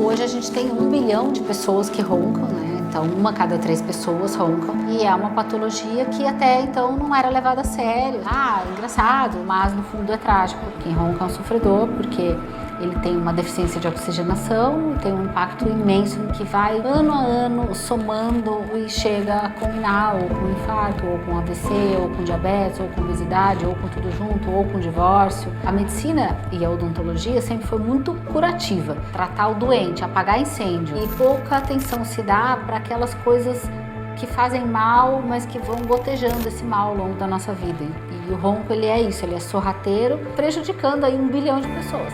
hoje a gente tem 1 bilhão de pessoas que roncam, né? Então, 1 a cada 3 pessoas roncam. E é uma patologia que até então não era levada a sério. Engraçado, mas no fundo é trágico. Quem ronca é um sofredor, porque ele tem uma deficiência de oxigenação, tem um impacto imenso que vai ano a ano somando e chega a culminar ou com infarto, ou com AVC, ou com diabetes, ou com obesidade, ou com tudo junto, ou com divórcio. A medicina e a odontologia sempre foi muito curativa, tratar o doente, apagar incêndio, e pouca atenção se dá para aquelas coisas que fazem mal, mas que vão gotejando esse mal ao longo da nossa vida. E o ronco, ele é isso, ele é sorrateiro, prejudicando aí 1 bilhão de pessoas.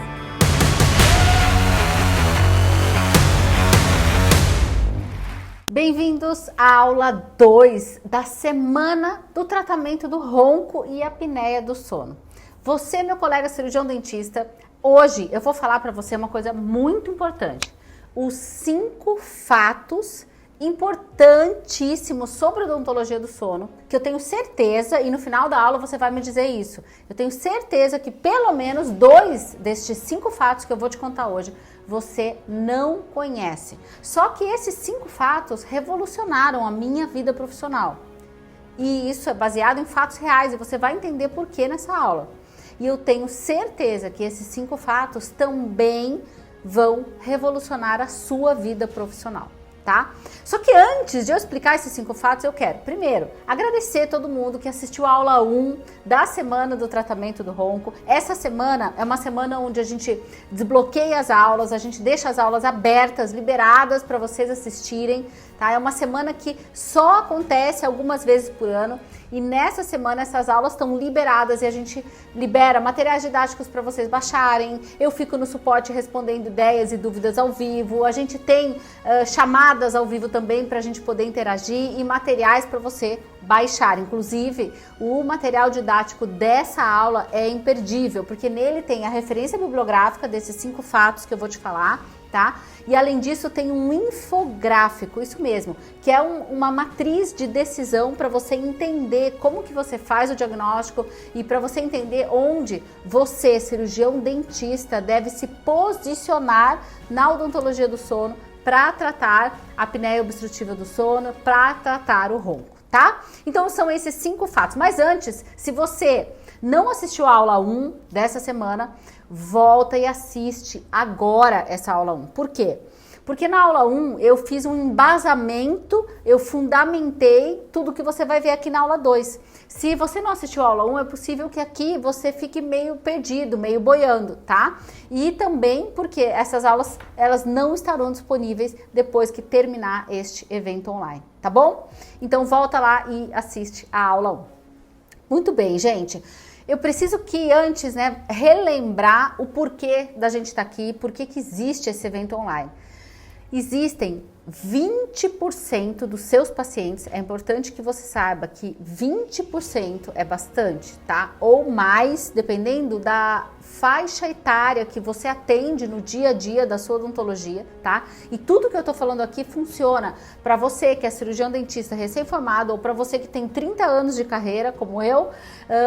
Bem-vindos à aula 2 da semana do tratamento do ronco e apneia do sono. Você, meu colega cirurgião dentista, hoje eu vou falar para você uma coisa muito importante. Os 5 fatos importantíssimos sobre a odontologia do sono, que eu tenho certeza, e no final da aula você vai me dizer isso, eu tenho certeza que pelo menos 2 destes 5 fatos que eu vou te contar hoje você não conhece. Só que esses 5 fatos revolucionaram a minha vida profissional. E isso é baseado em fatos reais e você vai entender por que nessa aula. E eu tenho certeza que esses 5 fatos também vão revolucionar a sua vida profissional, tá? Só que antes de eu explicar esses 5 fatos, eu quero, primeiro, agradecer todo mundo que assistiu a aula 1 da semana do tratamento do ronco. Essa semana é uma semana onde a gente desbloqueia as aulas, a gente deixa as aulas abertas, liberadas para vocês assistirem, tá? É uma semana que só acontece algumas vezes por ano. E nessa semana essas aulas estão liberadas e a gente libera materiais didáticos para vocês baixarem. Eu fico no suporte respondendo ideias e dúvidas ao vivo. A gente tem chamadas ao vivo também para a gente poder interagir e materiais para você baixar. Inclusive, o material didático dessa aula é imperdível, porque nele tem a referência bibliográfica desses 5 fatos que eu vou te falar, tá? E além disso tem um infográfico, isso mesmo, que é uma matriz de decisão para você entender como que você faz o diagnóstico e para você entender onde você, cirurgião dentista, deve se posicionar na odontologia do sono para tratar a apneia obstrutiva do sono, para tratar o ronco, tá? Então são esses 5 fatos. Mas antes, se você não assistiu a aula 1 dessa semana, volta e assiste agora essa aula 1. Por quê? Porque na aula 1 eu fiz um embasamento, eu fundamentei tudo que você vai ver aqui na aula 2. Se você não assistiu a aula 1, é possível que aqui você fique meio perdido, meio boiando, tá? E também porque essas aulas, elas não estarão disponíveis depois que terminar este evento online, tá bom? Então volta lá e assiste a aula 1. Muito bem, gente. Eu preciso que antes, relembrar o porquê da gente estar aqui, por que existe esse evento online. Existem 20% dos seus pacientes, é importante que você saiba que 20% é bastante, tá? Ou mais, dependendo da faixa etária que você atende no dia a dia da sua odontologia, tá? E tudo que eu tô falando aqui funciona para você que é cirurgião dentista recém-formado ou para você que tem 30 anos de carreira, como eu,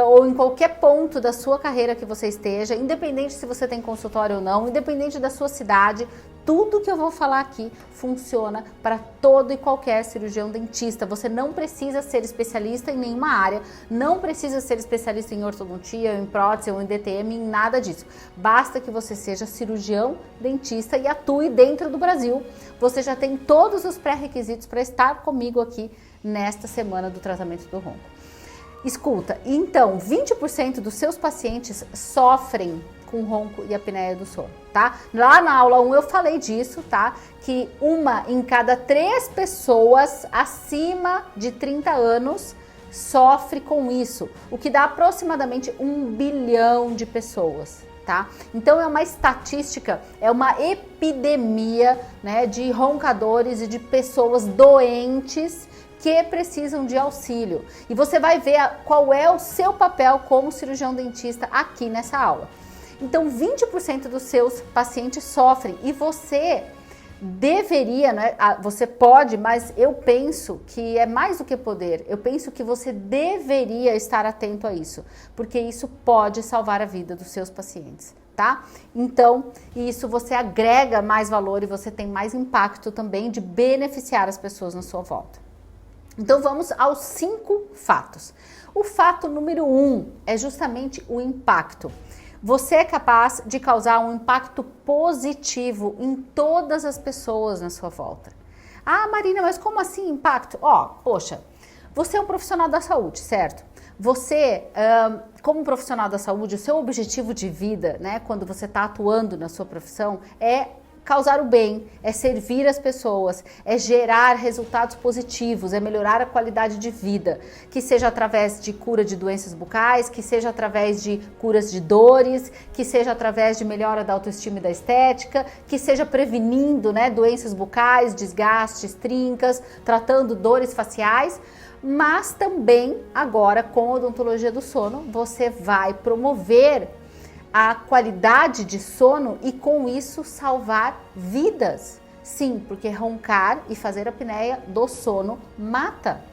ou em qualquer ponto da sua carreira que você esteja, independente se você tem consultório ou não, independente da sua cidade, tudo que eu vou falar aqui funciona para todo e qualquer cirurgião dentista. Você não precisa ser especialista em nenhuma área, não precisa ser especialista em ortodontia, em prótese ou em DTM, em nada disso. Basta que você seja cirurgião dentista e atue dentro do Brasil. Você já tem todos os pré-requisitos para estar comigo aqui nesta semana do tratamento do ronco. Escuta, então 20% dos seus pacientes sofrem com ronco e apneia do sono, tá? Lá na aula 1 eu falei disso, tá? Que 1 em cada 3 pessoas acima de 30 anos sofre com isso, o que dá aproximadamente 1 bilhão de pessoas, tá? Então é uma estatística, é uma epidemia, né, de roncadores e de pessoas doentes que precisam de auxílio. E você vai ver qual é o seu papel como cirurgião dentista aqui nessa aula. Então, 20% dos seus pacientes sofrem e você deveria, né? Você pode, mas eu penso que é mais do que poder. Eu penso que você deveria estar atento a isso, porque isso pode salvar a vida dos seus pacientes, tá? Então, isso você agrega mais valor e você tem mais impacto também de beneficiar as pessoas na sua volta. Então, vamos aos 5 fatos. O fato número 1 é justamente o impacto. Você é capaz de causar um impacto positivo em todas as pessoas na sua volta. Ah, Marina, mas como assim impacto? Poxa, você é um profissional da saúde, certo? Você, como profissional da saúde, o seu objetivo de vida, né, quando você está atuando na sua profissão, é causar o bem, é servir as pessoas, é gerar resultados positivos, é melhorar a qualidade de vida, que seja através de cura de doenças bucais, que seja através de curas de dores, que seja através de melhora da autoestima e da estética, que seja prevenindo, né, doenças bucais, desgastes, trincas, tratando dores faciais, mas também agora com a odontologia do sono, você vai promover a qualidade de sono e com isso salvar vidas. Sim, porque roncar e fazer a apneia do sono mata.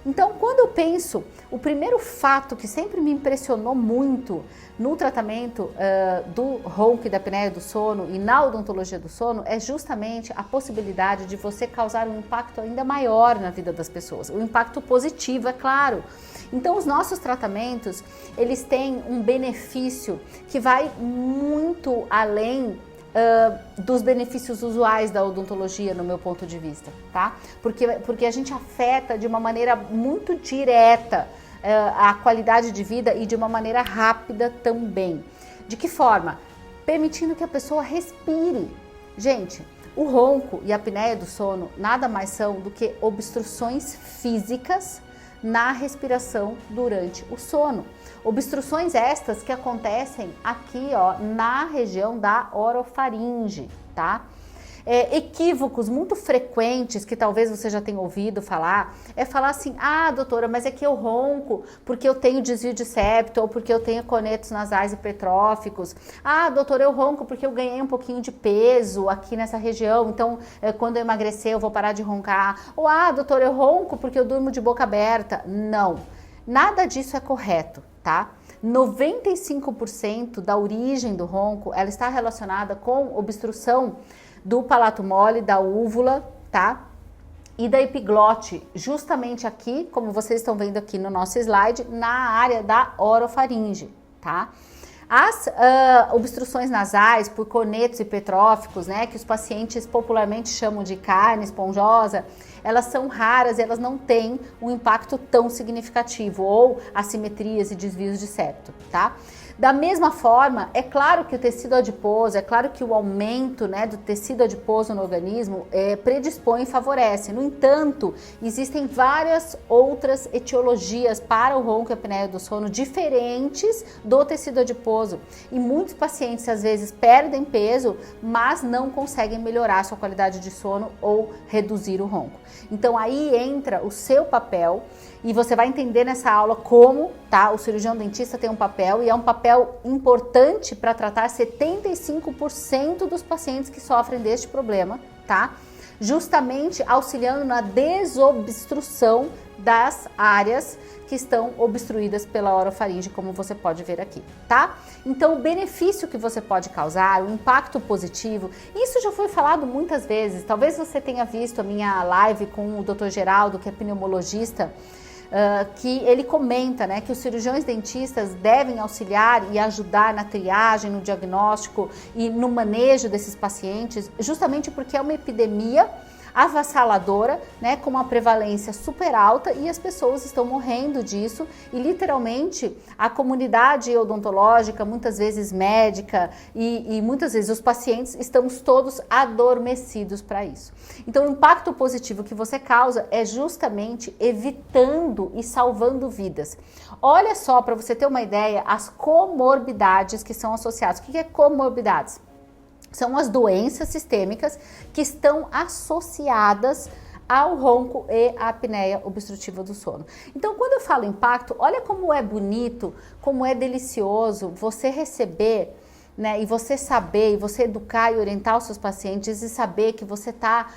Então, quando eu penso, o primeiro fato que sempre me impressionou muito no tratamento do ronco e da apneia do sono e na odontologia do sono é justamente a possibilidade de você causar um impacto ainda maior na vida das pessoas. O impacto positivo, é claro. Então, os nossos tratamentos, eles têm um benefício que vai muito além dos benefícios usuais da odontologia, no meu ponto de vista, tá? Porque a gente afeta de uma maneira muito direta a qualidade de vida e de uma maneira rápida também. De que forma? Permitindo que a pessoa respire. Gente, o ronco e a apneia do sono nada mais são do que obstruções físicas na respiração durante o sono. Obstruções estas que acontecem aqui, ó, na região da orofaringe, tá? Equívocos muito frequentes que talvez você já tenha ouvido falar, é falar assim, ah, doutora, mas é que eu ronco porque eu tenho desvio de septo ou porque eu tenho conetos nasais hipertróficos. Ah, doutora, eu ronco porque eu ganhei um pouquinho de peso aqui nessa região, então quando eu emagrecer eu vou parar de roncar. Ou, ah, doutora, eu ronco porque eu durmo de boca aberta. Não, nada disso é correto, tá? 95% da origem do ronco, ela está relacionada com obstrução do palato mole, da úvula, tá? E da epiglote, justamente aqui, como vocês estão vendo aqui no nosso slide, na área da orofaringe, tá? As obstruções nasais por conetos hipertróficos, né, que os pacientes popularmente chamam de carne esponjosa, elas são raras e elas não têm um impacto tão significativo, ou assimetrias e desvios de septo, tá? Da mesma forma, é claro que o tecido adiposo, é claro que o aumento, né, do tecido adiposo no organismo predispõe e favorece. No entanto, existem várias outras etiologias para o ronco e a apneia do sono diferentes do tecido adiposo. E muitos pacientes, às vezes, perdem peso, mas não conseguem melhorar a sua qualidade de sono ou reduzir o ronco. Então, aí entra o seu papel. E você vai entender nessa aula como, tá, o cirurgião dentista tem um papel e é um papel importante para tratar 75% dos pacientes que sofrem deste problema, tá? Justamente auxiliando na desobstrução das áreas que estão obstruídas pela orofaringe, como você pode ver aqui, tá? Então, o benefício que você pode causar, o impacto positivo, isso já foi falado muitas vezes. Talvez você tenha visto a minha live com o Dr. Geraldo, que é pneumologista, que ele comenta, né, que os cirurgiões dentistas devem auxiliar e ajudar na triagem, no diagnóstico e no manejo desses pacientes, justamente porque é uma epidemia avassaladora, né, com uma prevalência super alta e as pessoas estão morrendo disso e literalmente a comunidade odontológica, muitas vezes médica e muitas vezes os pacientes estamos todos adormecidos para isso. Então o impacto positivo que você causa é justamente evitando e salvando vidas. Olha só, para você ter uma ideia, as comorbidades que são associadas. O que é comorbidades? São as doenças sistêmicas que estão associadas ao ronco e à apneia obstrutiva do sono. Então, quando eu falo impacto, olha como é bonito, como é delicioso você receber, né, e você saber, e você educar e orientar os seus pacientes e saber que você está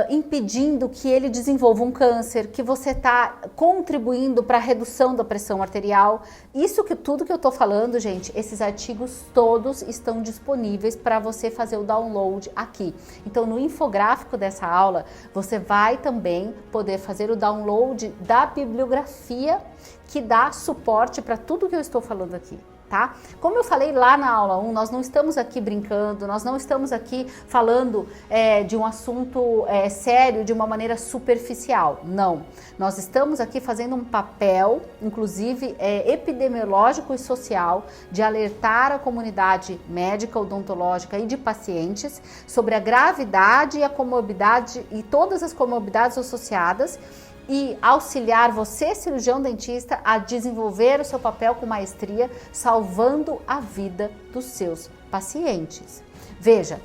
impedindo que ele desenvolva um câncer, que você está contribuindo para a redução da pressão arterial. Isso que tudo que eu estou falando, gente, esses artigos todos estão disponíveis para você fazer o download aqui. Então, no infográfico dessa aula, você vai também poder fazer o download da bibliografia que dá suporte para tudo que eu estou falando aqui. Tá? Como eu falei lá na aula 1, nós não estamos aqui brincando, nós não estamos aqui falando de um assunto sério de uma maneira superficial, não. Nós estamos aqui fazendo um papel, inclusive epidemiológico e social, de alertar a comunidade médica, odontológica e de pacientes sobre a gravidade e a comorbidade e todas as comorbidades associadas, e auxiliar você, cirurgião dentista, a desenvolver o seu papel com maestria, salvando a vida dos seus pacientes. Veja,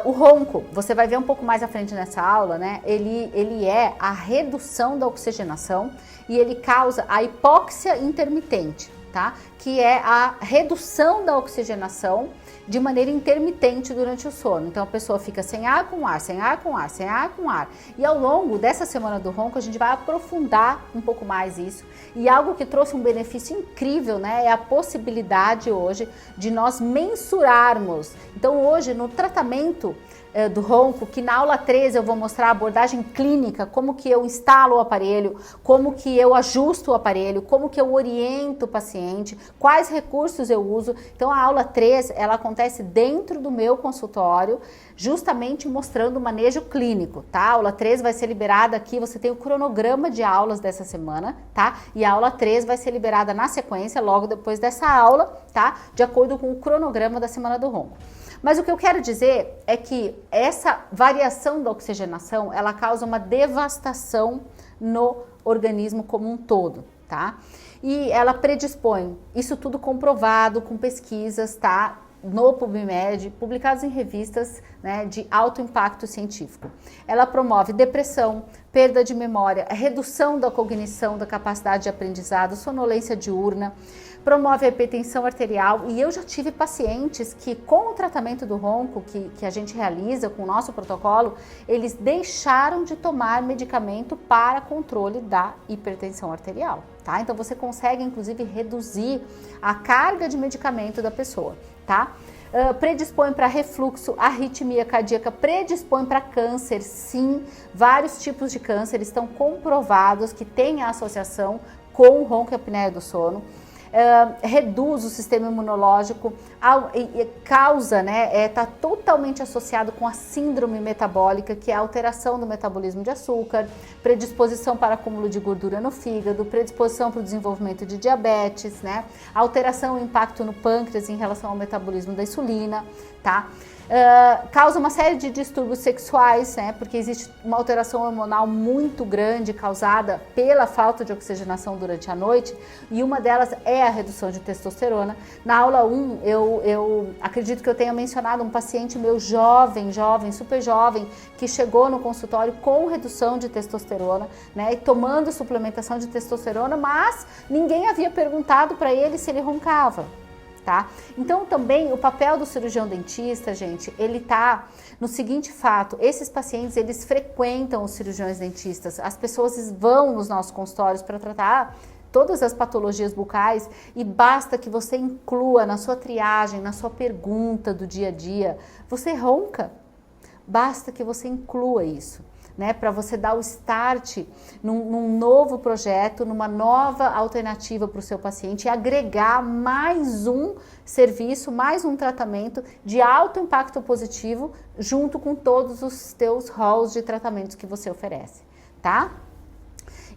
o ronco, você vai ver um pouco mais à frente nessa aula, né? Ele é a redução da oxigenação e ele causa a hipóxia intermitente, tá? Que é a redução da oxigenação de maneira intermitente durante o sono. Então a pessoa fica sem ar com ar, sem ar com ar, sem ar com ar. E ao longo dessa semana do ronco a gente vai aprofundar um pouco mais isso. E algo que trouxe um benefício incrível, né, é a possibilidade hoje de nós mensurarmos. Então hoje no tratamento do ronco, que na aula 13 eu vou mostrar a abordagem clínica, como que eu instalo o aparelho, como que eu ajusto o aparelho, como que eu oriento o paciente, quais recursos eu uso. Então a aula 3, ela acontece dentro do meu consultório, justamente mostrando o manejo clínico, tá? A aula 3 vai ser liberada aqui, você tem o cronograma de aulas dessa semana, tá? E a aula 3 vai ser liberada na sequência, logo depois dessa aula, tá? De acordo com o cronograma da semana do ronco. Mas o que eu quero dizer é que essa variação da oxigenação, ela causa uma devastação no organismo como um todo, tá? E ela predispõe, isso tudo comprovado com pesquisas, tá? No PubMed, publicados em revistas, né, de alto impacto científico. Ela promove depressão, perda de memória, redução da cognição, da capacidade de aprendizado, sonolência diurna, promove a hipertensão arterial, e eu já tive pacientes que com o tratamento do ronco que a gente realiza com o nosso protocolo, eles deixaram de tomar medicamento para controle da hipertensão arterial, tá? Então você consegue inclusive reduzir a carga de medicamento da pessoa, tá? Predispõe para refluxo, arritmia cardíaca, predispõe para câncer, sim, vários tipos de câncer estão comprovados que têm a associação com o ronco e a apneia do sono. Reduz o sistema imunológico, causa, né, está totalmente associado com a síndrome metabólica, que é a alteração do metabolismo de açúcar, predisposição para acúmulo de gordura no fígado, predisposição para o desenvolvimento de diabetes, né, alteração e impacto no pâncreas em relação ao metabolismo da insulina, tá? Causa uma série de distúrbios sexuais, né, porque existe uma alteração hormonal muito grande causada pela falta de oxigenação durante a noite, e uma delas é a redução de testosterona. Na aula 1, eu acredito que eu tenha mencionado um paciente meu jovem, super jovem, que chegou no consultório com redução de testosterona, né, e tomando suplementação de testosterona, mas ninguém havia perguntado para ele se ele roncava. Tá? Então também o papel do cirurgião dentista, gente, ele tá no seguinte fato: esses pacientes, eles frequentam os cirurgiões dentistas, as pessoas vão nos nossos consultórios para tratar todas as patologias bucais, e basta que você inclua na sua triagem, na sua pergunta do dia a dia, você ronca? Basta que você inclua isso, né, para você dar o start num novo projeto, numa nova alternativa para o seu paciente, e agregar mais um serviço, mais um tratamento de alto impacto positivo junto com todos os teus halls de tratamentos que você oferece, tá?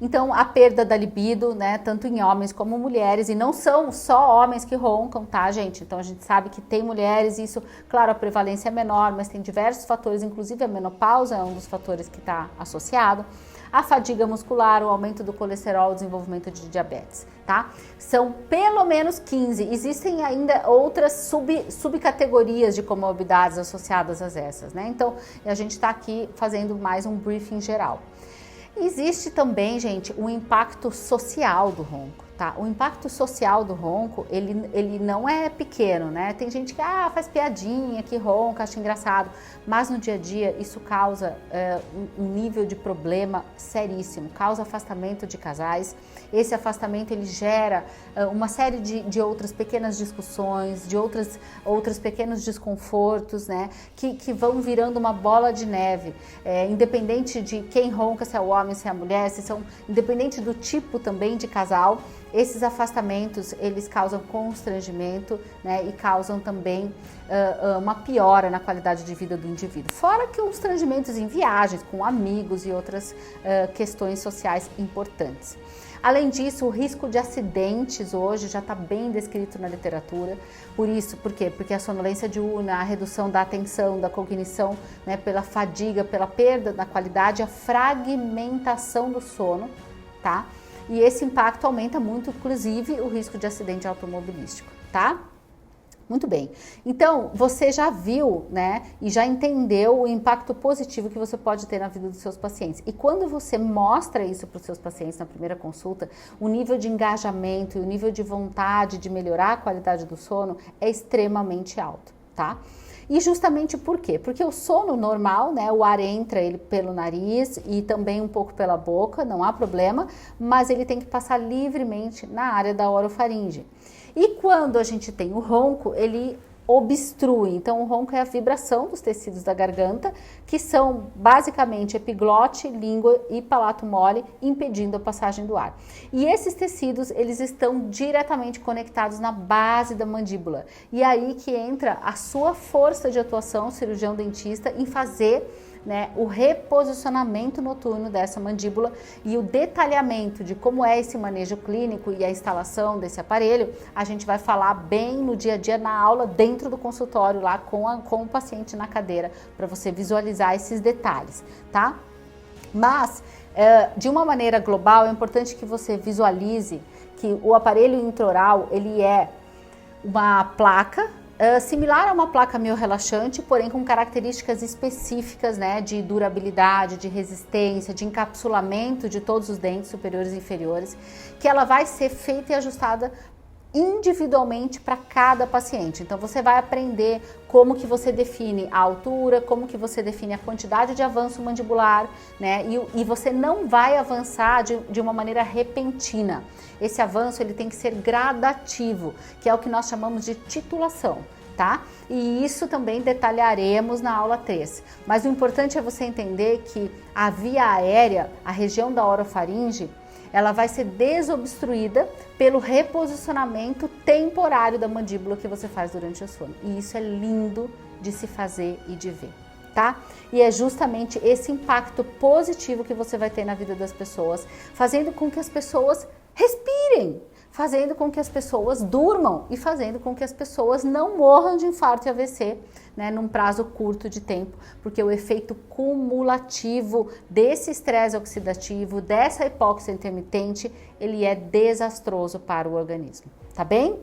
Então, a perda da libido, né, tanto em homens como mulheres, e não são só homens que roncam, tá, gente? Então, a gente sabe que tem mulheres, isso, claro, a prevalência é menor, mas tem diversos fatores, inclusive a menopausa é um dos fatores que está associado. A fadiga muscular, o aumento do colesterol, o desenvolvimento de diabetes, tá? São pelo menos 15. Existem ainda outras subcategorias de comorbidades associadas a essas, né? Então, a gente está aqui fazendo mais um briefing geral. Existe também, gente, o impacto social do ronco, Tá? O impacto social do ronco, ele não é pequeno, né? Tem gente que faz piadinha, que ronca, acha engraçado, mas no dia a dia isso causa um nível de problema seríssimo, causa afastamento de casais. Esse afastamento ele gera uma série de outras pequenas discussões, de outros pequenos desconfortos, né? Que vão virando uma bola de neve, independente de quem ronca, se é o homem, se é a mulher, independente do tipo também de casal. Esses afastamentos, eles causam constrangimento, né, e causam também uma piora na qualidade de vida do indivíduo. Fora que constrangimentos em viagens, com amigos e outras questões sociais importantes. Além disso, o risco de acidentes hoje já está bem descrito na literatura. Por quê? Porque a sonolência diurna, a redução da atenção, da cognição, né, pela fadiga, pela perda da qualidade, a fragmentação do sono, tá? E esse impacto aumenta muito, inclusive, o risco de acidente automobilístico, tá? Muito bem. Então, você já viu, né, e já entendeu o impacto positivo que você pode ter na vida dos seus pacientes. E quando você mostra isso para os seus pacientes na primeira consulta, o nível de engajamento e o nível de vontade de melhorar a qualidade do sono é extremamente alto, tá? E justamente por quê? Porque o sono normal, né, o ar entra ele pelo nariz e também um pouco pela boca, não há problema, mas ele tem que passar livremente na área da orofaringe. E quando a gente tem o ronco, ele obstrui. Então, o ronco é a vibração dos tecidos da garganta, que são basicamente epiglote, língua e palato mole, impedindo a passagem do ar. E esses tecidos, eles estão diretamente conectados na base da mandíbula. E aí que entra a sua força de atuação, cirurgião dentista, em fazer, né, o reposicionamento noturno dessa mandíbula e o detalhamento de como é esse manejo clínico e a instalação desse aparelho, a gente vai falar bem no dia a dia na aula, dentro do consultório, lá com o paciente na cadeira, para você visualizar esses detalhes, tá? Mas, de uma maneira global, é importante que você visualize que o aparelho intraoral, ele é uma placa, similar a uma placa miorrelaxante, porém com características específicas, né, de durabilidade, de resistência, de encapsulamento de todos os dentes superiores e inferiores, que ela vai ser feita e ajustada individualmente para cada paciente. Então você vai aprender como que você define a altura, como que você define a quantidade de avanço mandibular, né? E você não vai avançar de uma maneira repentina. Esse avanço ele tem que ser gradativo, que é o que nós chamamos de titulação, tá? E isso também detalharemos na aula 3. Mas o importante é você entender que a via aérea, a região da orofaringe, ela vai ser desobstruída pelo reposicionamento temporário da mandíbula que você faz durante o sono. E isso é lindo de se fazer e de ver, tá? E é justamente esse impacto positivo que você vai ter na vida das pessoas, fazendo com que as pessoas respirem, fazendo com que as pessoas durmam e fazendo com que as pessoas não morram de infarto e AVC, né, num prazo curto de tempo, porque o efeito cumulativo desse estresse oxidativo, dessa hipóxia intermitente, ele é desastroso para o organismo, tá bem?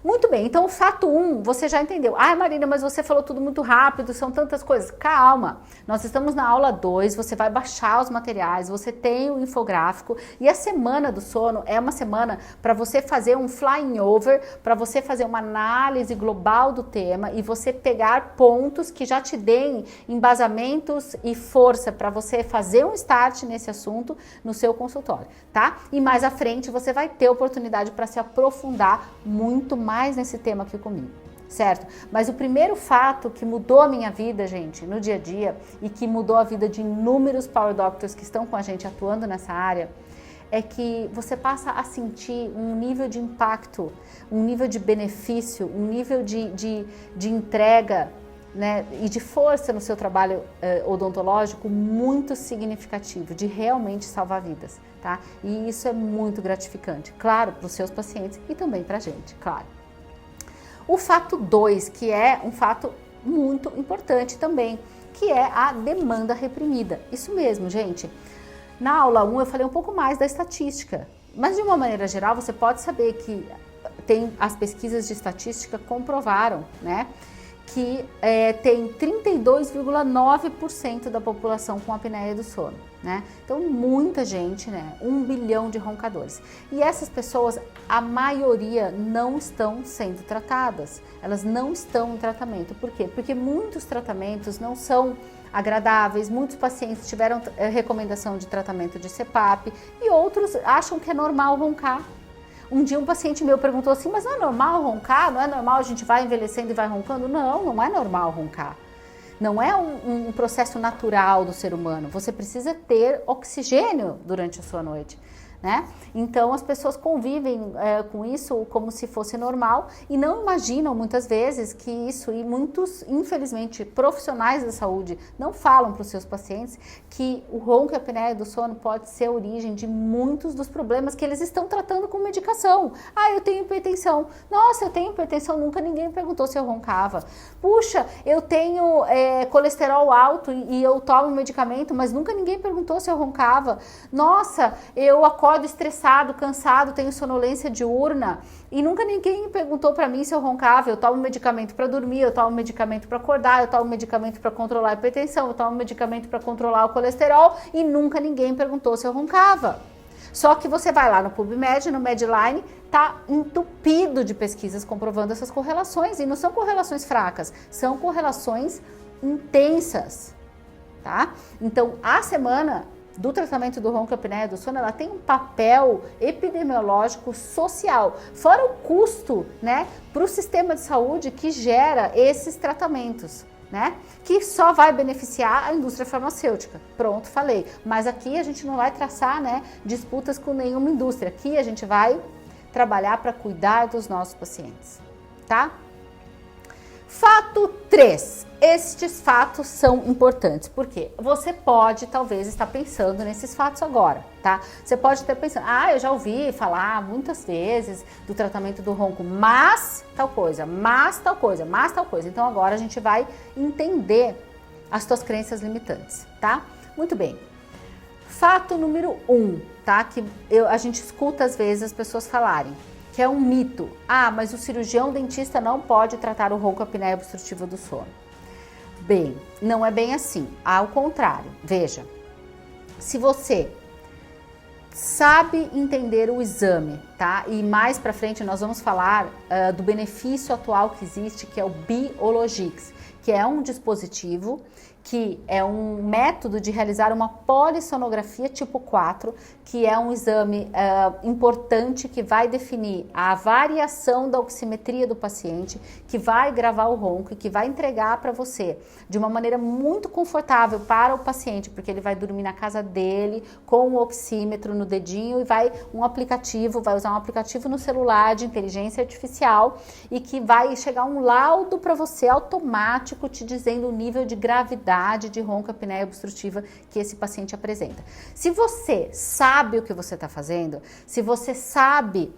Muito bem, então o fato 1, você já entendeu. Ai, Marina, mas você falou tudo muito rápido, são tantas coisas. Calma, nós estamos na aula 2, você vai baixar os materiais, você tem o infográfico e a semana do sono é uma semana para você fazer um flying over, para você fazer uma análise global do tema e você pegar pontos que já te deem embasamentos e força para você fazer um start nesse assunto no seu consultório, tá? E mais à frente você vai ter oportunidade para se aprofundar muito mais nesse tema aqui comigo, certo? Mas o primeiro fato que mudou a minha vida, gente, no dia a dia e que mudou a vida de inúmeros Power Doctors que estão com a gente atuando nessa área é que você passa a sentir um nível de impacto, um nível de benefício, um nível de entrega, né, e de força no seu trabalho odontológico muito significativo, de realmente salvar vidas, tá? E isso é muito gratificante, claro, para os seus pacientes e também para a gente, claro. O fato 2, que é um fato muito importante também, que é a demanda reprimida. Isso mesmo, gente. Na aula 1 eu falei um pouco mais da estatística, mas de uma maneira geral você pode saber que as pesquisas de estatística comprovaram, né, que tem 32,9% da população com apneia do sono, né? Então, muita gente, né? 1 bilhão de roncadores. E essas pessoas, a maioria não estão sendo tratadas. Elas não estão em tratamento. Por quê? Porque muitos tratamentos não são agradáveis, muitos pacientes tiveram recomendação de tratamento de CPAP e outros acham que é normal roncar. Um dia um paciente meu perguntou assim, mas não é normal roncar? Não é normal a gente vai envelhecendo e vai roncando? Não, não é normal roncar. Não é um processo natural do ser humano. Você precisa ter oxigênio durante a sua noite, né? Então as pessoas convivem com isso como se fosse normal e não imaginam muitas vezes que isso, e muitos, infelizmente, profissionais da saúde não falam para os seus pacientes que o ronco e a apneia do sono pode ser a origem de muitos dos problemas que eles estão tratando com medicação. Ah, eu tenho hipertensão. Nossa, eu tenho hipertensão, nunca ninguém me perguntou se eu roncava. Puxa, eu tenho colesterol alto e eu tomo medicamento, mas nunca ninguém perguntou se eu roncava. Nossa, eu acordo estressado, cansado, tenho sonolência diurna e nunca ninguém perguntou para mim se eu roncava. Eu tomo medicamento para dormir, eu tomo medicamento para acordar, eu tomo medicamento para controlar a hipertensão, eu tomo medicamento para controlar o colesterol e nunca ninguém perguntou se eu roncava. Só que você vai lá no PubMed, no Medline, tá entupido de pesquisas comprovando essas correlações e não são correlações fracas, são correlações intensas, tá? Então, a semana do tratamento do ronco e apneia do sono, ela tem um papel epidemiológico social, fora o custo, né, para o sistema de saúde que gera esses tratamentos, né, que só vai beneficiar a indústria farmacêutica. Pronto, falei. Mas aqui a gente não vai traçar, né, disputas com nenhuma indústria. Aqui a gente vai trabalhar para cuidar dos nossos pacientes, tá? Fato 3. Estes fatos são importantes, porque você pode talvez estar pensando nesses fatos agora, tá? Você pode estar pensando, eu já ouvi falar muitas vezes do tratamento do ronco, mas tal coisa, mas tal coisa, mas tal coisa. Então agora a gente vai entender as tuas crenças limitantes, tá? Muito bem. Fato número 1, tá? Que a gente escuta às vezes as pessoas falarem, que é um mito. Mas o cirurgião dentista não pode tratar o ronco e apneia obstrutiva do sono. Bem, não é bem assim. Ao contrário, veja, se você sabe entender o exame, tá? E mais pra frente nós vamos falar do benefício atual que existe, que é o Biologix, que é um dispositivo que é um método de realizar uma polissonografia tipo 4, que é um exame importante que vai definir a variação da oximetria do paciente, que vai gravar o ronco e que vai entregar para você de uma maneira muito confortável para o paciente, porque ele vai dormir na casa dele com o oxímetro no dedinho e vai usar um aplicativo no celular de inteligência artificial e que vai chegar um laudo para você automático te dizendo o nível de gravidade de ronco, apneia obstrutiva que esse paciente apresenta. Se você sabe o que você está fazendo, se você sabe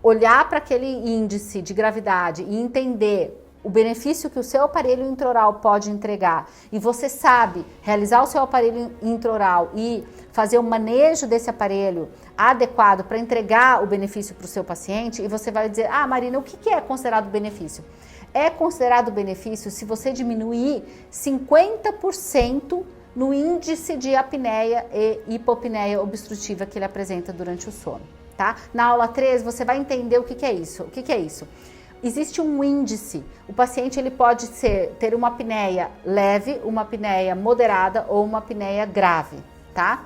olhar para aquele índice de gravidade e entender o benefício que o seu aparelho intraoral pode entregar, e você sabe realizar o seu aparelho intraoral e fazer o manejo desse aparelho adequado para entregar o benefício para o seu paciente, e você vai dizer, Marina, o que é considerado benefício? É considerado benefício se você diminuir 50% no índice de apneia e hipopneia obstrutiva que ele apresenta durante o sono, tá? Na aula 3 você vai entender o que é isso. O que é isso? Existe um índice. O paciente ele pode ter uma apneia leve, uma apneia moderada ou uma apneia grave, tá?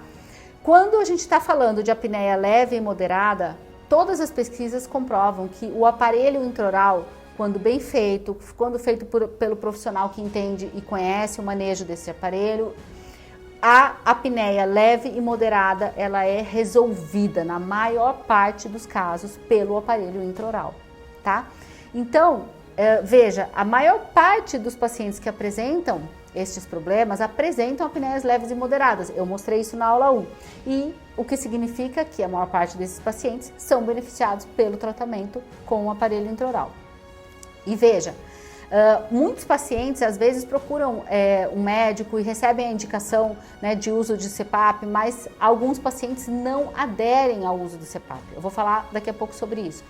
Quando a gente está falando de apneia leve e moderada, todas as pesquisas comprovam que o aparelho intraoral, quando bem feito, quando feito pelo profissional que entende e conhece o manejo desse aparelho, a apneia leve e moderada, ela é resolvida na maior parte dos casos pelo aparelho intraoral, tá? Então, veja, a maior parte dos pacientes que apresentam estes problemas apresentam apneias leves e moderadas. Eu mostrei isso na aula 1. E o que significa que a maior parte desses pacientes são beneficiados pelo tratamento com o aparelho intraoral. E veja, muitos pacientes às vezes procuram um médico e recebem a indicação, né, de uso de CPAP, mas alguns pacientes não aderem ao uso do CPAP. Eu vou falar daqui a pouco sobre isso.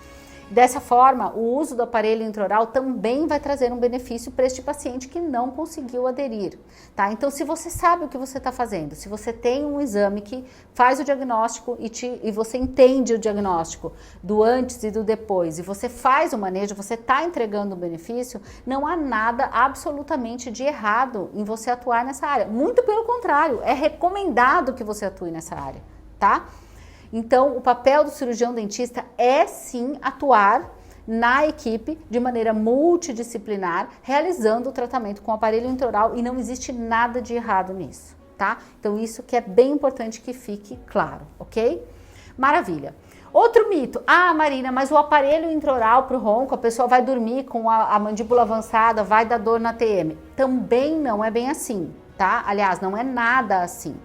Dessa forma, o uso do aparelho intraoral também vai trazer um benefício para este paciente que não conseguiu aderir, tá? Então, se você sabe o que você está fazendo, se você tem um exame que faz o diagnóstico e você entende o diagnóstico do antes e do depois, e você faz o manejo, você está entregando o benefício, não há nada absolutamente de errado em você atuar nessa área. Muito pelo contrário, é recomendado que você atue nessa área, tá? Então, o papel do cirurgião dentista é sim atuar na equipe de maneira multidisciplinar, realizando o tratamento com o aparelho intraoral e não existe nada de errado nisso, tá? Então, isso que é bem importante que fique claro, ok? Maravilha. Outro mito, Marina, mas o aparelho intraoral para o ronco, a pessoa vai dormir com a mandíbula avançada, vai dar dor na TM. Também não é bem assim, tá? Aliás, não é nada assim.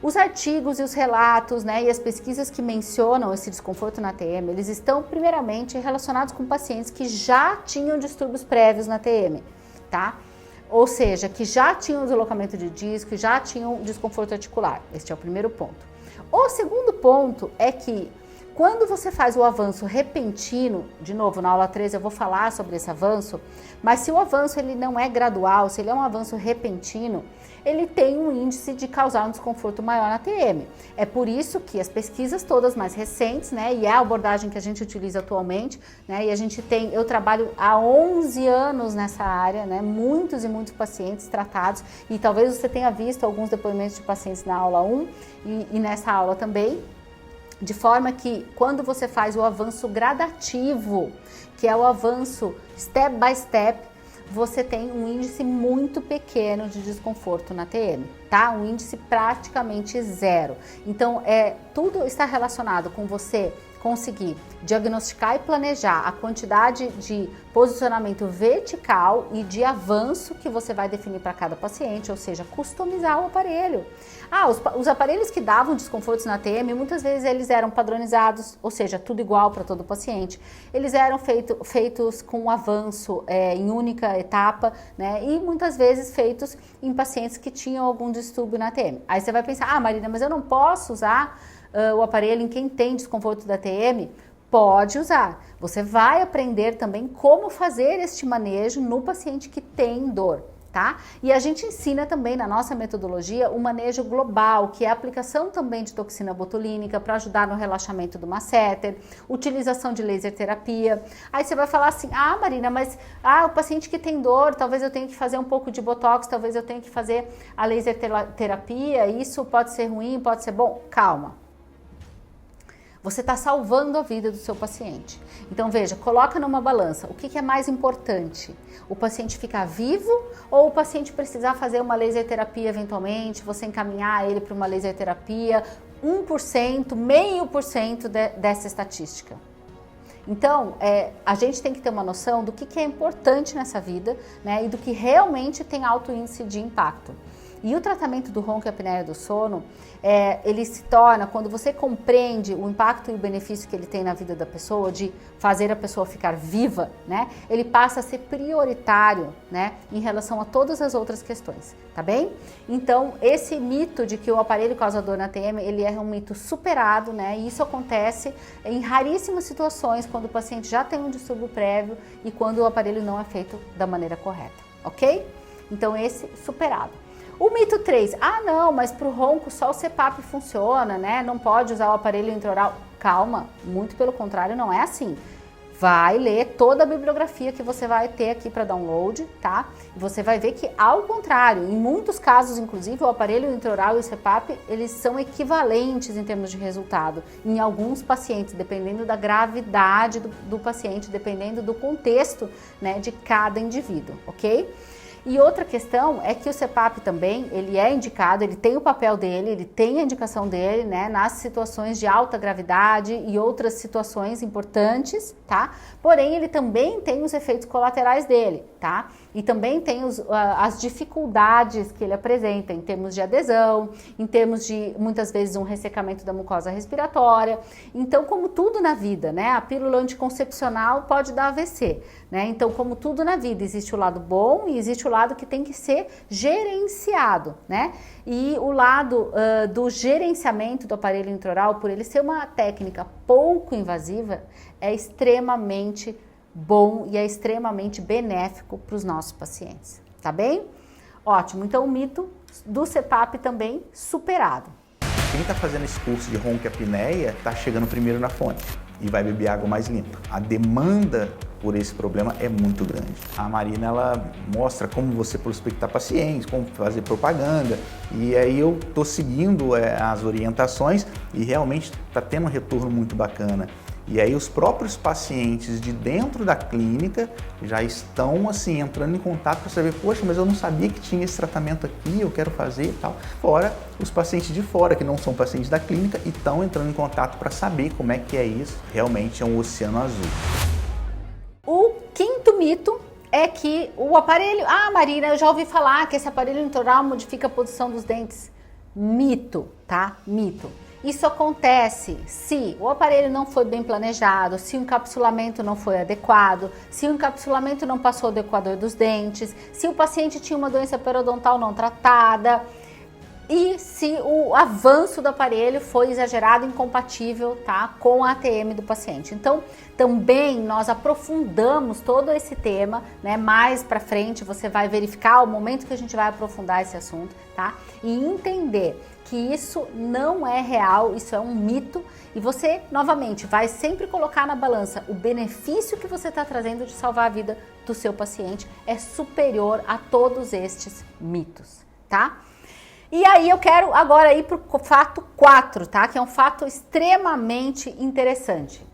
Os artigos e os relatos, né, e as pesquisas que mencionam esse desconforto na TM, eles estão primeiramente relacionados com pacientes que já tinham distúrbios prévios na TM, tá? Ou seja, que já tinham deslocamento de disco, já tinham desconforto articular. Este é o primeiro ponto. O segundo ponto é que quando você faz o avanço repentino, de novo, na aula 13 eu vou falar sobre esse avanço, mas se o avanço ele não é gradual, se ele é um avanço repentino, ele tem um índice de causar um desconforto maior na TM. É por isso que as pesquisas todas mais recentes, né, e é a abordagem que a gente utiliza atualmente, né, e eu trabalho há 11 anos nessa área, né, muitos e muitos pacientes tratados, e talvez você tenha visto alguns depoimentos de pacientes na aula 1 e nessa aula também, de forma que quando você faz o avanço gradativo, que é o avanço step by step, você tem um índice muito pequeno de desconforto na TM, tá? Um índice praticamente zero. Então, tudo está relacionado com você conseguir diagnosticar e planejar a quantidade de posicionamento vertical e de avanço que você vai definir para cada paciente, ou seja, customizar o aparelho. Os aparelhos que davam desconfortos na TM, muitas vezes eles eram padronizados, ou seja, tudo igual para todo paciente. Eles eram feitos com avanço em única etapa, né? E muitas vezes feitos em pacientes que tinham algum distúrbio na TM. Aí você vai pensar, Marina, mas eu não posso usar o aparelho em quem tem desconforto da TM? Pode usar. Você vai aprender também como fazer este manejo no paciente que tem dor, tá? E a gente ensina também na nossa metodologia o manejo global, que é a aplicação também de toxina botulínica para ajudar no relaxamento do masseter, utilização de laser terapia. Aí você vai falar assim, Marina, mas o paciente que tem dor, talvez eu tenha que fazer um pouco de botox, talvez eu tenha que fazer a laser terapia, isso pode ser ruim, pode ser bom? Calma. Você está salvando a vida do seu paciente. Então veja, coloca numa balança, o que é mais importante? O paciente ficar vivo ou o paciente precisar fazer uma laser terapia eventualmente, você encaminhar ele para uma laser terapia, 1%, 0,5% dessa estatística. Então, a gente tem que ter uma noção do que é importante nessa vida, né, e do que realmente tem alto índice de impacto. E o tratamento do ronco e apneia do sono, ele se torna, quando você compreende o impacto e o benefício que ele tem na vida da pessoa, de fazer a pessoa ficar viva, né? Ele passa a ser prioritário, né? Em relação a todas as outras questões, tá bem? Então, esse mito de que o aparelho causa dor na TM, ele é um mito superado, né? E isso acontece em raríssimas situações, quando o paciente já tem um distúrbio prévio e quando o aparelho não é feito da maneira correta, ok? Então, esse superado. O mito 3, não, mas para o ronco só o CPAP funciona, né? Não pode usar o aparelho intraoral. Calma, muito pelo contrário, não é assim. Vai ler toda a bibliografia que você vai ter aqui para download, tá? E você vai ver que, ao contrário, em muitos casos, inclusive, o aparelho intraoral e o CPAP, eles são equivalentes em termos de resultado. Em alguns pacientes, dependendo da gravidade do paciente, dependendo do contexto, né, de cada indivíduo, ok? E outra questão é que o CPAP também, ele é indicado, ele tem o papel dele, ele tem a indicação dele, né, nas situações de alta gravidade e outras situações importantes, tá? Porém, ele também tem os efeitos colaterais dele, tá? E também tem as dificuldades que ele apresenta em termos de adesão, em termos de, muitas vezes, um ressecamento da mucosa respiratória. Então, como tudo na vida, né? A pílula anticoncepcional pode dar AVC, né? Então, como tudo na vida, existe o lado bom e existe o lado que tem que ser gerenciado, né? E o lado do gerenciamento do aparelho intraoral, por ele ser uma técnica pouco invasiva, é extremamente bom e é extremamente benéfico para os nossos pacientes, tá bem? Ótimo, então o mito do CPAP também superado. Quem está fazendo esse curso de ronquiapneia está chegando primeiro na fonte e vai beber água mais limpa. A demanda por esse problema é muito grande. A Marina, ela mostra como você prospectar pacientes, como fazer propaganda, e aí eu estou seguindo as orientações e realmente está tendo um retorno muito bacana. E aí os próprios pacientes de dentro da clínica já estão assim entrando em contato para saber, poxa, mas eu não sabia que tinha esse tratamento aqui, eu quero fazer e tal. Fora os pacientes de fora, que não são pacientes da clínica, e estão entrando em contato para saber como é que é isso. Realmente é um oceano azul. O quinto mito é que o aparelho... Ah, Marina, eu já ouvi falar que esse aparelho intraoral modifica a posição dos dentes. Mito, tá? Mito. Isso acontece se o aparelho não foi bem planejado, se o encapsulamento não foi adequado, se o encapsulamento não passou do equador dos dentes, se o paciente tinha uma doença periodontal não tratada e se o avanço do aparelho foi exagerado e incompatível, tá, com a ATM do paciente. Então, também nós aprofundamos todo esse tema, né? Mais pra frente você vai verificar o momento que a gente vai aprofundar esse assunto, tá? E entender que isso não é real, isso é um mito, e você, novamente, vai sempre colocar na balança o benefício que você está trazendo de salvar a vida do seu paciente é superior a todos estes mitos, tá? E aí eu quero agora ir para o fato 4, tá? Que é um fato extremamente interessante.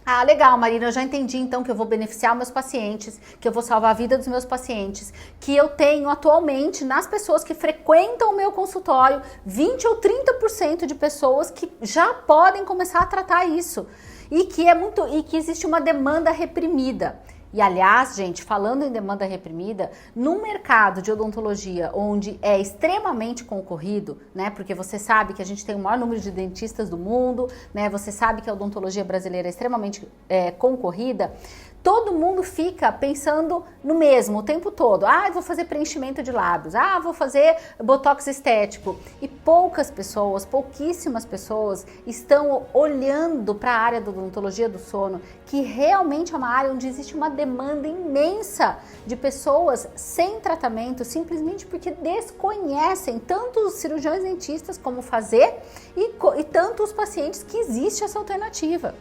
Ah, legal, Marina, eu já entendi então que eu vou beneficiar meus pacientes, que eu vou salvar a vida dos meus pacientes, que eu tenho atualmente nas pessoas que frequentam o meu consultório 20 ou 30% de pessoas que já podem começar a tratar isso e que existe uma demanda reprimida. E aliás, gente, falando em demanda reprimida, no mercado de odontologia, onde é extremamente concorrido, né? Porque você sabe que a gente tem o maior número de dentistas do mundo, né? Você sabe que a odontologia brasileira é extremamente concorrida. Todo mundo fica pensando no mesmo o tempo todo. Ah, eu vou fazer preenchimento de lábios. Ah, vou fazer botox estético. E poucas pessoas, pouquíssimas pessoas estão olhando para a área da odontologia do sono, que realmente é uma área onde existe uma demanda imensa de pessoas sem tratamento, simplesmente porque desconhecem tanto os cirurgiões dentistas como fazer e tanto os pacientes que existe essa alternativa.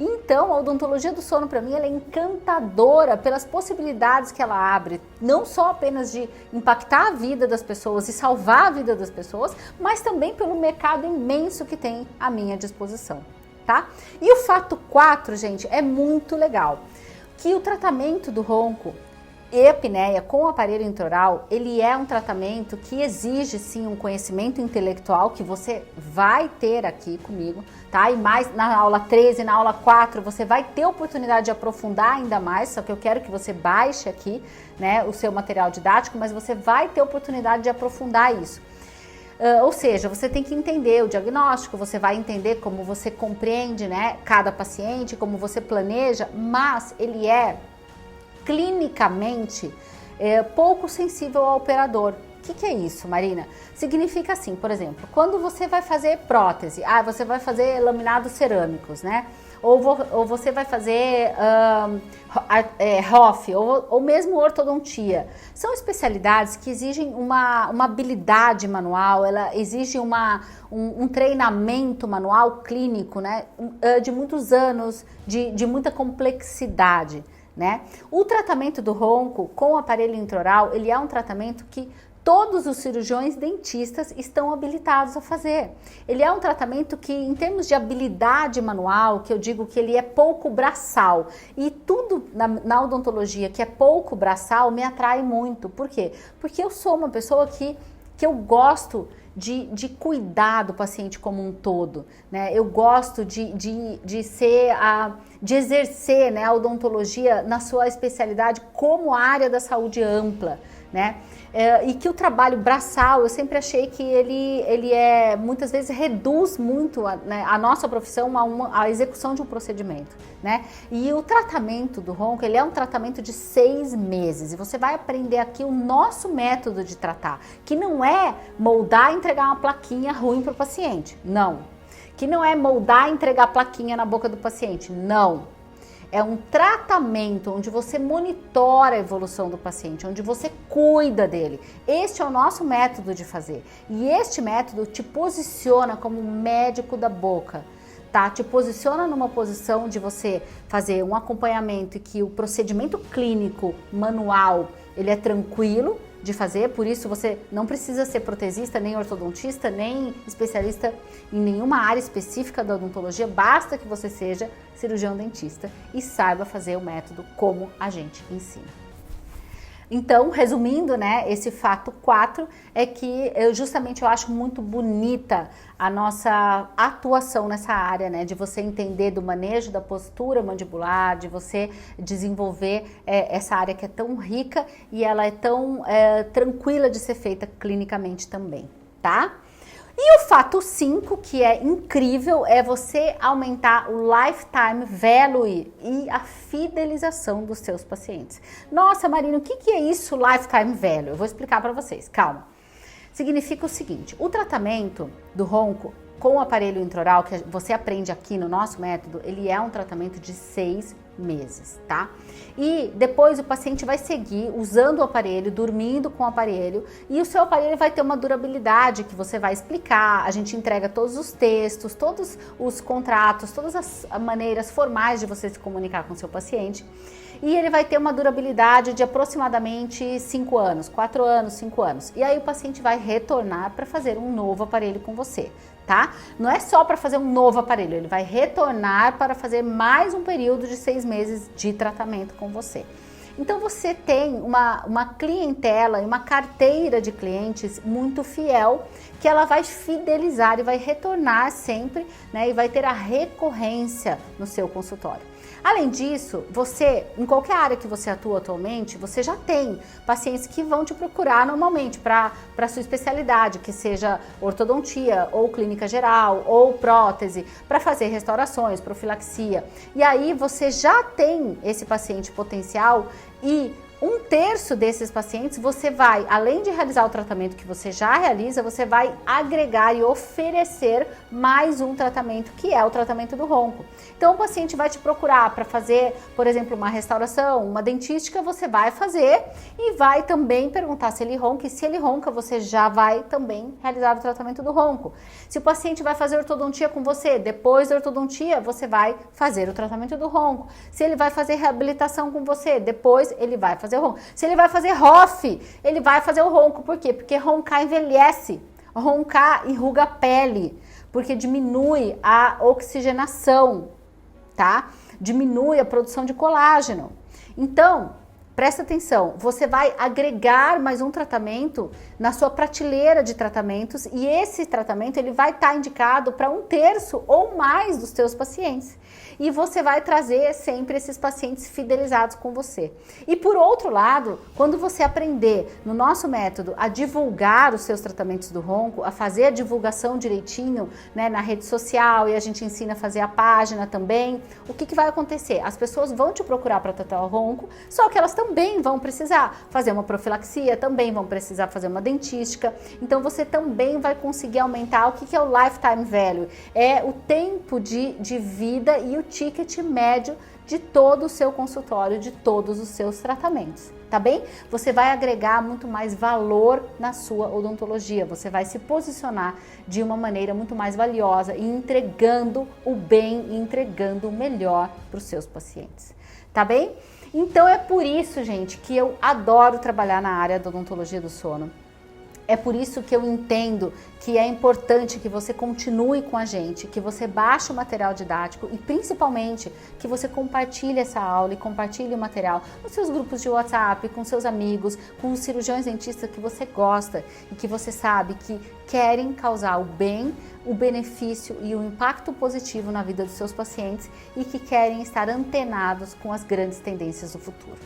Então, a odontologia do sono, para mim, ela é encantadora pelas possibilidades que ela abre, não só apenas de impactar a vida das pessoas e salvar a vida das pessoas, mas também pelo mercado imenso que tem à minha disposição, tá? E o fato 4, gente, é muito legal, que o tratamento do ronco e apneia com o aparelho intraoral, ele é um tratamento que exige sim um conhecimento intelectual que você vai ter aqui comigo, tá? E mais na aula 13, na aula 4, você vai ter oportunidade de aprofundar ainda mais, só que eu quero que você baixe aqui, né, o seu material didático, mas você vai ter oportunidade de aprofundar isso. Ou seja, você tem que entender o diagnóstico, você vai entender como você compreende, né, cada paciente, como você planeja, mas ele é clinicamente pouco sensível ao operador. O que é isso, Marina? Significa assim, por exemplo, quando você vai fazer prótese, você vai fazer laminados cerâmicos, né? Ou você vai fazer ROF, ou mesmo ortodontia. São especialidades que exigem uma habilidade manual, ela exige um treinamento manual clínico, né? De muitos anos, de muita complexidade, né? O tratamento do ronco com o aparelho intraoral, ele é um tratamento que todos os cirurgiões dentistas estão habilitados a fazer. Ele é um tratamento que, em termos de habilidade manual, que eu digo que ele é pouco braçal, e tudo na odontologia que é pouco braçal me atrai muito. Por quê? Porque eu sou uma pessoa que que eu gosto de cuidar do paciente como um todo, né? Eu gosto de exercer, né, a odontologia na sua especialidade como área da saúde ampla, né? E que o trabalho braçal, eu sempre achei que ele muitas vezes reduz muito a nossa profissão a execução de um procedimento, né? E o tratamento do ronco, ele é um tratamento de 6 meses, e você vai aprender aqui o nosso método de tratar, que não é moldar e entregar uma plaquinha ruim para o paciente, não. Que não é moldar e entregar a plaquinha na boca do paciente, não. É um tratamento onde você monitora a evolução do paciente, onde você cuida dele. Este é o nosso método de fazer. E este método te posiciona como médico da boca, tá? Te posiciona numa posição de você fazer um acompanhamento e que o procedimento clínico manual, ele é tranquilo de fazer, por isso você não precisa ser protesista, nem ortodontista, nem especialista em nenhuma área específica da odontologia, basta que você seja cirurgião dentista e saiba fazer o método como a gente ensina. Então, resumindo, né, esse fato 4 é que justamente eu acho muito bonita a nossa atuação nessa área, né, de você entender do manejo da postura mandibular, de você desenvolver essa área que é tão rica e ela é tão tranquila de ser feita clinicamente também, tá? E o fato 5, que é incrível, é você aumentar o lifetime value e a fidelização dos seus pacientes. Nossa, Marina, o que é isso, lifetime value? Eu vou explicar para vocês, calma. Significa o seguinte, o tratamento do ronco com o aparelho intraoral, que você aprende aqui no nosso método, ele é um tratamento de 6 meses, tá? E depois o paciente vai seguir usando o aparelho, dormindo com o aparelho, e o seu aparelho vai ter uma durabilidade que você vai explicar, a gente entrega todos os textos, todos os contratos, todas as maneiras formais de você se comunicar com o seu paciente, e ele vai ter uma durabilidade de aproximadamente 5 anos, 4 anos, 5 anos. E aí o paciente vai retornar para fazer um novo aparelho com você, tá? Não é só para fazer um novo aparelho, ele vai retornar para fazer mais um período de 6 meses de tratamento com você. Então você tem uma clientela e uma carteira de clientes muito fiel, que ela vai fidelizar e vai retornar sempre, né? E vai ter a recorrência no seu consultório. Além disso, você, em qualquer área que você atua atualmente, você já tem pacientes que vão te procurar normalmente para a sua especialidade, que seja ortodontia, ou clínica geral, ou prótese, para fazer restaurações, profilaxia. E aí você já tem esse paciente potencial e 1/3 desses pacientes você vai, além de realizar o tratamento que você já realiza, você vai agregar e oferecer mais um tratamento, que é o tratamento do ronco. Então o paciente vai te procurar para fazer, por exemplo, uma restauração, uma dentística, você vai fazer e vai também perguntar se ele ronca, e se ele ronca, você já vai também realizar o tratamento do ronco. Se o paciente vai fazer ortodontia com você, depois da ortodontia, você vai fazer o tratamento do ronco. Se ele vai fazer reabilitação com você, depois ele vai fazer o ronco. Se ele vai fazer ROF, ele vai fazer o ronco. Por quê? Porque roncar envelhece, roncar enruga a pele, porque diminui a oxigenação, tá? Diminui a produção de colágeno. Então, presta atenção, você vai agregar mais um tratamento na sua prateleira de tratamentos, e esse tratamento ele vai estar indicado para 1/3 ou mais dos seus pacientes. E você vai trazer sempre esses pacientes fidelizados com você. E por outro lado, quando você aprender no nosso método a divulgar os seus tratamentos do ronco, a fazer a divulgação direitinho, né, na rede social, e a gente ensina a fazer a página também, o que vai acontecer? As pessoas vão te procurar para tratar o ronco, só que elas também vão precisar fazer uma profilaxia, também vão precisar fazer uma dentística. Então você também vai conseguir aumentar o que é o lifetime value, é o tempo de vida e o ticket médio de todo o seu consultório, de todos os seus tratamentos, tá bem? Você vai agregar muito mais valor na sua odontologia, você vai se posicionar de uma maneira muito mais valiosa e entregando o bem e entregando o melhor para os seus pacientes, tá bem? Então é por isso, gente, que eu adoro trabalhar na área da odontologia do sono. É por isso que eu entendo que é importante que você continue com a gente, que você baixe o material didático e principalmente que você compartilhe essa aula e compartilhe o material nos seus grupos de WhatsApp, com seus amigos, com os cirurgiões dentistas que você gosta e que você sabe que querem causar o bem, o benefício e o impacto positivo na vida dos seus pacientes e que querem estar antenados com as grandes tendências do futuro.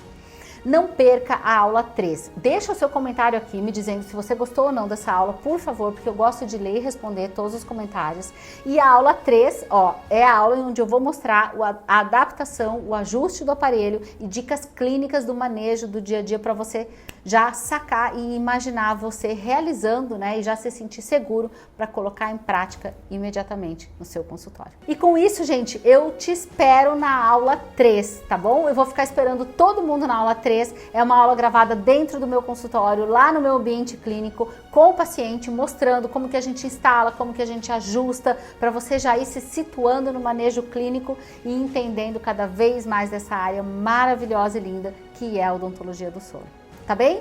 Não perca a aula 3. Deixa o seu comentário aqui me dizendo se você gostou ou não dessa aula, por favor, porque eu gosto de ler e responder todos os comentários. E a aula 3, é a aula onde eu vou mostrar a adaptação, o ajuste do aparelho e dicas clínicas do manejo do dia a dia para você já sacar e imaginar você realizando, né, e já se sentir seguro para colocar em prática imediatamente no seu consultório. E com isso, gente, eu te espero na aula 3, tá bom? Eu vou ficar esperando todo mundo na aula 3. É uma aula gravada dentro do meu consultório, lá no meu ambiente clínico, com o paciente, mostrando como que a gente instala, como que a gente ajusta, para você já ir se situando no manejo clínico e entendendo cada vez mais dessa área maravilhosa e linda que é a odontologia do sono. Tá bem?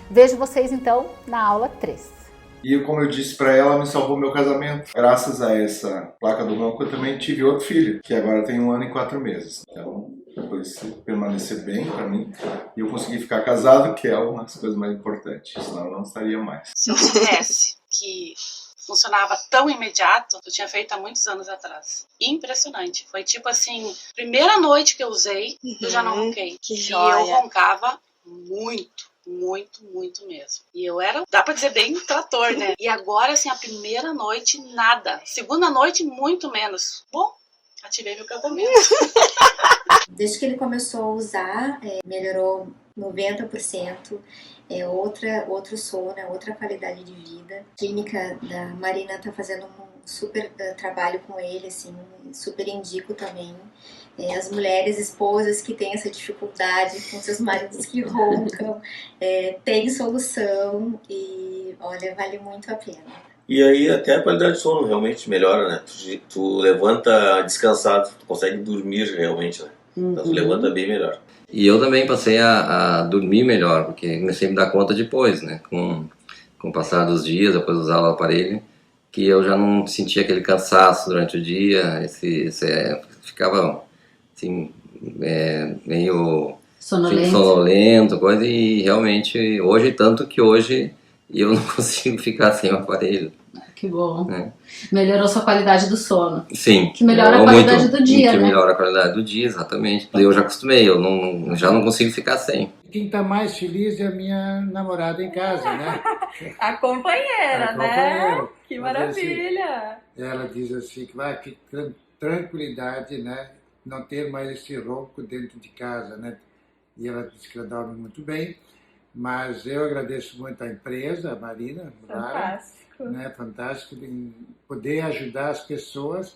Vejo vocês então na aula 3. E como eu disse para ela, me salvou meu casamento. Graças a essa placa do ronco, eu também tive outro filho, que agora tem 1 ano e 4 meses. Então, depois permanecer bem para mim, e eu consegui ficar casado, que é uma das coisas mais importantes, senão eu não estaria mais. Se eu soubesse que funcionava tão imediato, eu tinha feito há muitos anos atrás. Impressionante. Foi tipo assim, primeira noite que eu usei, eu já não ronquei. Que e joia. eu roncava muito mesmo. E eu era, dá pra dizer, bem trator, né? E agora, assim, a primeira noite, nada. Segunda noite, muito menos. Bom, ativei meu casamento. Desde que ele começou a usar, melhorou 90%, outro sono, outra qualidade de vida. A clínica da Marina está fazendo um super trabalho com ele, assim, super indico também. As mulheres esposas que têm essa dificuldade com seus maridos que roncam, tem solução e, olha, vale muito a pena. E aí até a qualidade de sono realmente melhora, né? Tu levanta descansado, tu consegue dormir realmente, né? Então tu levanta bem melhor. E eu também passei a dormir melhor, porque comecei a me dar conta depois, né? Com o passar dos dias, depois de usar o aparelho, que eu já não sentia aquele cansaço durante o dia, ficava assim, meio sonolento, coisa, e realmente hoje, tanto que hoje eu não consigo ficar sem o aparelho. Que bom. Melhorou sua qualidade do sono. Sim. Que melhora a qualidade do dia, que né? melhora a qualidade do dia, exatamente. Eu já acostumei, já não consigo ficar sem. Quem está mais feliz é a minha namorada em casa, né? A companheira, né? Que maravilha! Assim, ela diz assim, que vai que tranquilidade, né? Não ter mais esse ronco dentro de casa, né? E ela diz que ela dorme muito bem, mas eu agradeço muito à empresa, a Marina, Fantástico. Né? Fantástico em poder ajudar as pessoas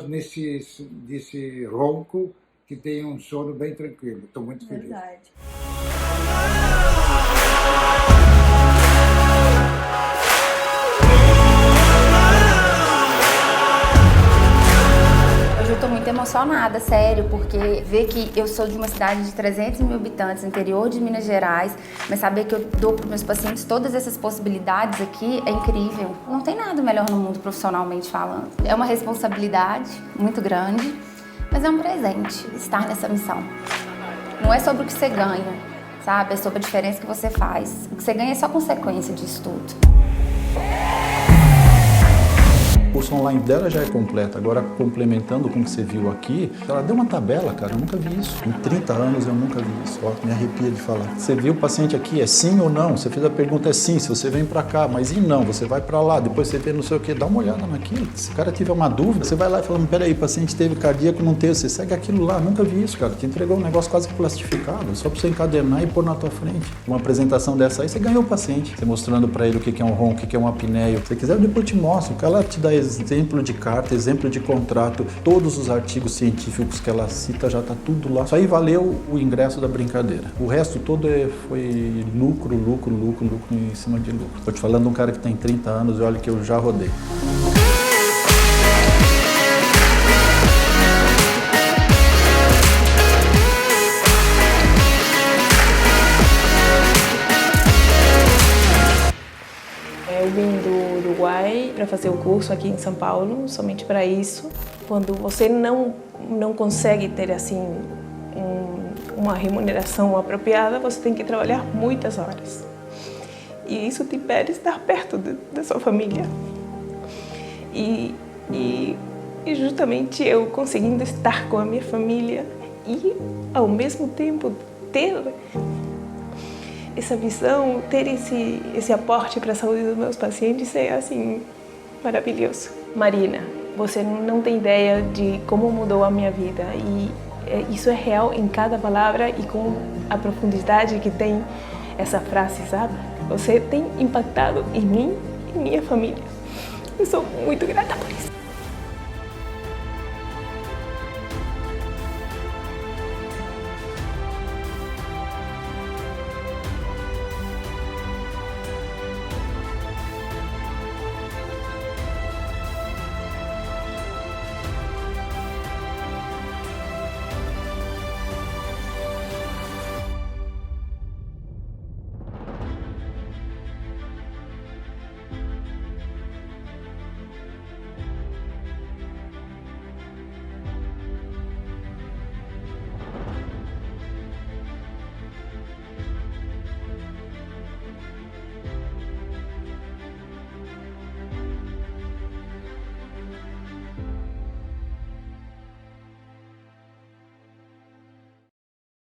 nesse ronco que tem um sono bem tranquilo. Estou muito feliz. Verdade. Hoje eu estou muito emocionada, sério, porque ver que eu sou de uma cidade de 300 mil habitantes, interior de Minas Gerais, mas saber que eu dou para os meus pacientes todas essas possibilidades aqui é incrível. Não tem nada melhor no mundo profissionalmente falando. É uma responsabilidade muito grande, mas é um presente estar nessa missão. Não é sobre o que você ganha, sabe? É sobre a diferença que você faz. O que você ganha é só consequência disso tudo. O curso online dela já é completo, agora complementando com o que você viu aqui, ela deu uma tabela, cara, eu nunca vi isso. Em 30 anos eu nunca vi isso, ó, me arrepia de falar. Você viu o paciente aqui, é sim ou não? Você fez a pergunta, é sim, se você vem pra cá, mas e não? Você vai pra lá, depois você vê não sei o que, dá uma olhada naquilo. Se o cara tiver uma dúvida, você vai lá e fala, peraí, paciente teve cardíaco, não teve, você segue aquilo lá, nunca vi isso, cara. Te entregou um negócio quase plastificado, só pra você encadenar e pôr na tua frente. Uma apresentação dessa aí, você ganhou o paciente. Você mostrando pra ele o que é um ronco, o que é uma apneia. Se você quiser, eu depois te mostro. O cara te dá exemplo de carta, exemplo de contrato, todos os artigos científicos que ela cita já tá tudo lá. Isso aí valeu o ingresso da brincadeira. O resto todo foi lucro em cima de lucro. Tô te falando de um cara que tem 30 anos e olha que eu já rodei. Eu vim do Uruguai para fazer o curso aqui em São Paulo, somente para isso. Quando você não consegue ter assim uma remuneração apropriada, você tem que trabalhar muitas horas. E isso te impede de estar perto da sua família. E justamente eu conseguindo estar com a minha família e, ao mesmo tempo, ter essa visão, ter esse aporte para a saúde dos meus pacientes é, assim, maravilhoso. Marina, você não tem ideia de como mudou a minha vida e isso é real em cada palavra e com a profundidade que tem essa frase, sabe? Você tem impactado em mim e minha família. Eu sou muito grata por isso.